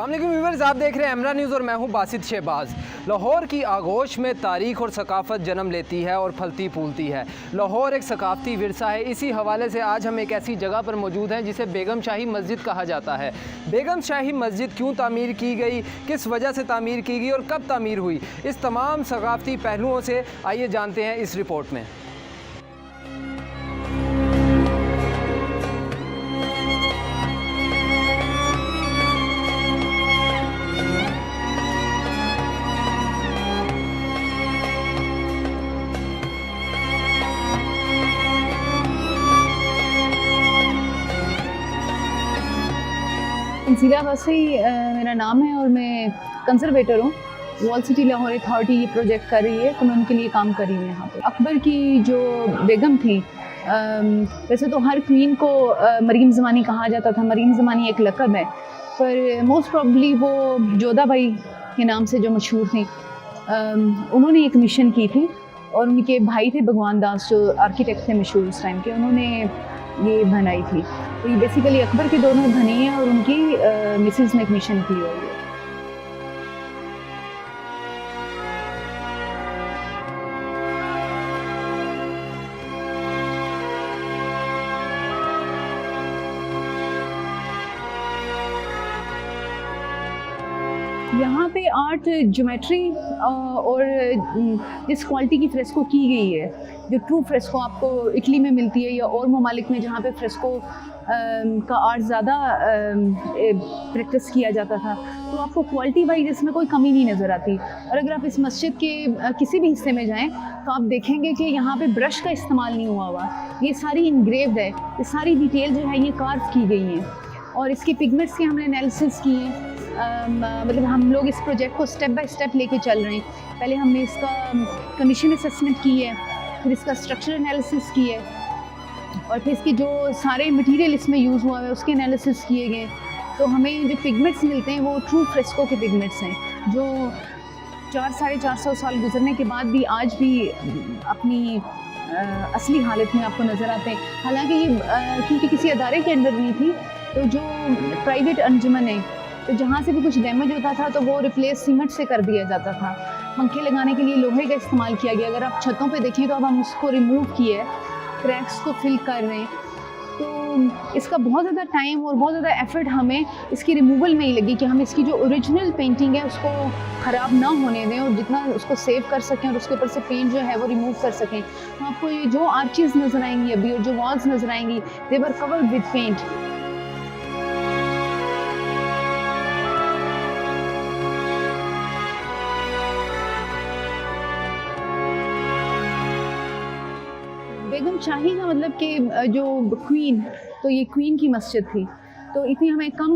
अस्सलाम वालेकुम व्यूअर्स, आप देख रहे हैं एमरा न्यूज़ और मैं हूं बासित शहबाज। लाहौर की आगोश में तारीख़ और सकाफ़त जन्म लेती है और फलती फूलती है। लाहौर एक सकाफ़ती विरसा है। इसी हवाले से आज हम एक ऐसी जगह पर मौजूद हैं जिसे बेगम शाही मस्जिद कहा जाता है। बेगम शाही मस्जिद क्यों तामीर की गई, किस वजह से तामीर की गई और कब तामीर हुई, इस तमाम सकाफ़ती पहलुओं से आइए जानते हैं इस रिपोर्ट में। इंसिला वसी मेरा नाम है और मैं कंजर्वेटर हूँ। वॉल सिटी लाहौर अथॉरिटी ये प्रोजेक्ट कर रही है तो मैं उनके लिए काम कर रही हूँ यहाँ पे। अकबर की जो बेगम थी, वैसे तो हर क्वीन को मरीम ज़मानी कहा जाता था। मरीम ज़मानी एक लक़ब है, पर मोस्ट प्रॉब्ली वो जोधा बाई के नाम से जो मशहूर थी, उन्होंने एक मिशन की थी और उनके भाई थे भगवान दास जो आर्किटेक्ट थे मशहूर उस टाइम के, उन्होंने ये बनाई थी। तो ये बेसिकली अकबर के दौर में बनी है और उनकी मिसेस ने एक मिशन की हुई है। यहाँ पे आर्ट ज्योमेट्री और जिस क्वालिटी की फ्रेस्को की गई है, जो ट्रू फ्रेस्को आपको इटली में मिलती है या और ममालिक में जहाँ पे फ्रेस्को का आर्ट ज़्यादा प्रैक्टिस किया जाता था, तो आपको क्वालिटी वाइज इसमें कोई कमी नहीं नज़र आती। और अगर आप इस मस्जिद के किसी भी हिस्से में जाएं तो आप देखेंगे कि यहाँ पे ब्रश का इस्तेमाल नहीं हुआ हुआ, ये सारी इनग्रेव्ड है, ये सारी डिटेल जो है ये कार्व की गई हैं और इसके पिगमेंट्स के हमने एनालिसिस किए हैं। मतलब हम लोग इस प्रोजेक्ट को स्टेप बाय स्टेप लेके चल रहे हैं। पहले हमने इसका कंडीशन असेसमेंट की है, फिर इसका स्ट्रक्चर एनालिसिस की है और फिर इसके जो सारे मटेरियल इसमें यूज़ हुआ है उसके एनालिसिस किए गए। तो हमें जो पिगमेंट्स मिलते हैं वो ट्रू फ्रेस्को के पिगमेंट्स हैं, जो 400-450 साल गुजरने के बाद भी आज भी अपनी असली हालत में आपको नज़र आते हैं। हालांकि ये क्योंकि किसी अदारे के अंडर नहीं थी, तो जो प्राइवेट अंजुमन है, तो जहाँ से भी कुछ डैमेज होता था तो वो रिप्लेस सीमेंट से कर दिया जाता था। पंखे लगाने के लिए लोहे का इस्तेमाल किया गया। अगर आप छतों पे देखें तो अब हम उसको रिमूव किए, क्रैक्स को फिल कर रहे हैं। तो इसका बहुत ज़्यादा टाइम और बहुत ज़्यादा एफर्ट हमें इसकी रिमूवल में ही लगी कि हम इसकी जो ओरिजिनल पेंटिंग है उसको ख़राब ना होने दें और जितना उसको सेव कर सकें और उसके ऊपर से पेंट जो है वो रिमूव कर सकें। तो आपको ये जो आर्चेज़ नज़र आएंगी अभी और जो वॉल्स नज़र आएंगी, दे वर कवर्ड विद पेंट। बेगम शाही का मतलब कि जो क्वीन, तो ये क्वीन की मस्जिद थी। तो इतनी हमें कम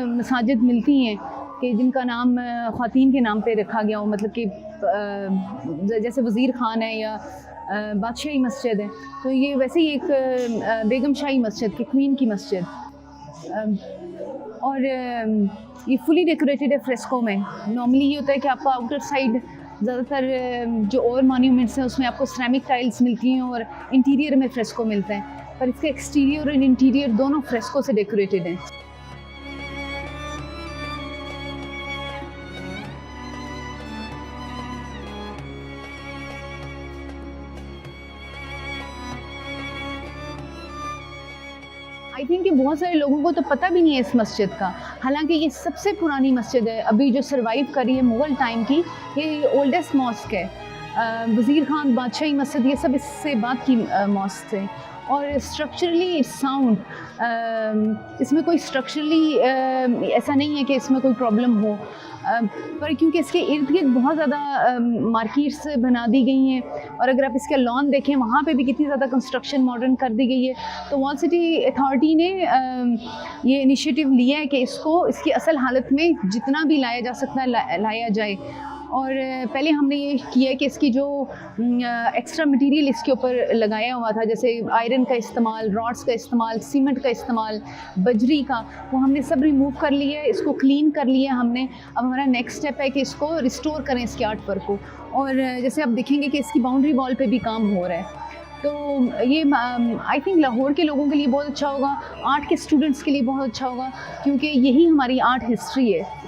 मसाजिद मिलती हैं कि जिनका नाम ख़वातीन के नाम पे रखा गया हो, मतलब कि जैसे वज़ीर ख़ान है या बादशाही मस्जिद है, तो ये वैसे ही एक बेगम शाही मस्जिद की क्वीन की मस्जिद। और ये फुली डेकोरेटेड है फ्रेस्को में। नॉर्मली ये होता है कि आपको आउटर साइड ज़्यादातर जो और मॉन्यूमेंट्स हैं उसमें आपको सिरेमिक टाइल्स मिलती हैं और इंटीरियर में फ्रेस्को मिलता है, पर इसके एक्सटीरियर और इंटीरियर दोनों फ्रेस्को से डेकोरेटेड हैं। आई थिंक कि बहुत सारे लोगों को तो पता भी नहीं है इस मस्जिद का। हालांकि ये सबसे पुरानी मस्जिद है अभी जो सरवाइव करी है मुग़ल टाइम की। ये ओल्डेस्ट मॉस्क है। वज़ीर ख़ान, बादशाही मस्जिद, ये सब इससे बाद की मॉस्क थे। और स्ट्रक्चरली साउंड, इसमें कोई स्ट्रक्चरली ऐसा नहीं है कि इसमें कोई प्रॉब्लम हो, पर क्योंकि इसके इर्द गिर्द बहुत ज़्यादा मार्केट्स बना दी गई हैं और अगर आप इसका लॉन देखें वहाँ पे भी कितनी ज़्यादा कंस्ट्रक्शन मॉडर्न कर दी गई है। तो वॉल सिटी अथॉरिटी ने ये इनिशिएटिव लिया है कि इसको इसकी असल हालत में जितना भी लाया जा सकता है लाया जाए। और पहले हमने ये किया है कि इसकी जो एक्स्ट्रा मटेरियल इसके ऊपर लगाया हुआ था, जैसे आयरन का इस्तेमाल, रॉड्स का इस्तेमाल, सीमेंट का इस्तेमाल, बजरी का, वो हमने सब रिमूव कर लिया है, इसको क्लीन कर लिया हमने। अब हमारा नेक्स्ट स्टेप है कि इसको रिस्टोर करें इसके आर्ट वर्क को। और जैसे आप देखेंगे कि इसकी बाउंड्री वॉल पे भी काम हो रहा है। तो ये आई थिंक लाहौर के लोगों के लिए बहुत अच्छा होगा, आर्ट के स्टूडेंट्स के लिए बहुत अच्छा होगा, क्योंकि यही हमारी आर्ट हिस्ट्री है।